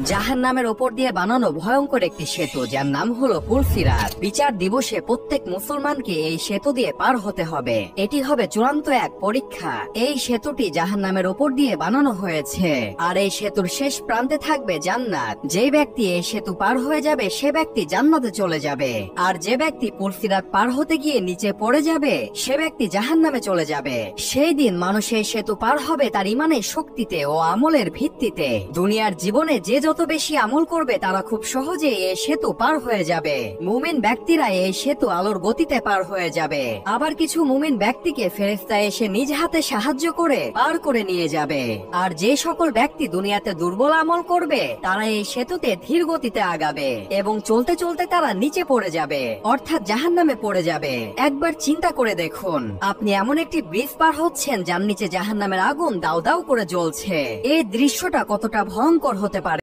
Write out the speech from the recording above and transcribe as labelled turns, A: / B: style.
A: জাহান্নামের ওপর দিয়ে বানানো ভয়ঙ্কর একটি সেতু, যার নাম হলো পুলসিরাত। বিচার দিবসে প্রত্যেক মুসলমানকে এই সেতু দিয়ে পার হতে হবে। এটি হবে চূড়ান্ত এক পরীক্ষা। এই সেতুটি জাহান্নামের ওপর দিয়ে বানানো হয়েছে, আর এই সেতুর শেষ প্রান্তে থাকবে জান্নাত। যে ব্যক্তি এই সেতু পার হয়ে যাবে সে ব্যক্তি জান্নাতে চলে যাবে, আর যে ব্যক্তি পুলসিরাত পার হতে গিয়ে নিচে পড়ে যাবে সে ব্যক্তি জাহান্নামে চলে যাবে। সেই দিন মানুষ এই সেতু পার হবে তার ইমানের শক্তিতে ও আমলের ভিত্তিতে। দুনিয়ার জীবনে যে যত বেশি আমল করবে তারা খুব সহজে এই সেতু পার হয়ে যাবে। মুমিন ব্যক্তিরা এই সেতু আলোর গতিতে পার হয়ে যাবে। আবার কিছু মুমিন ব্যক্তিকে ফেরেশতা এসে নিজ হাতে সাহায্য করে পার করে নিয়ে যাবে। আর যে সকল ব্যক্তি দুনিয়াতে দুর্বল আমল করবে তারা এই সেতুতে ধীর গতিতে আগাবে এবং চলতে চলতে তারা নিচে পড়ে যাবে, অর্থাৎ জাহান্নামে পড়ে যাবে। একবার চিন্তা করে দেখুন, আপনি এমন একটি ব্রিজ পার হচ্ছেন যার নিচে জাহান্নামের আগুন দাউ দাউ করে জ্বলছে। এই দৃশ্যটা কতটা ভয়ঙ্কর হতে পারে।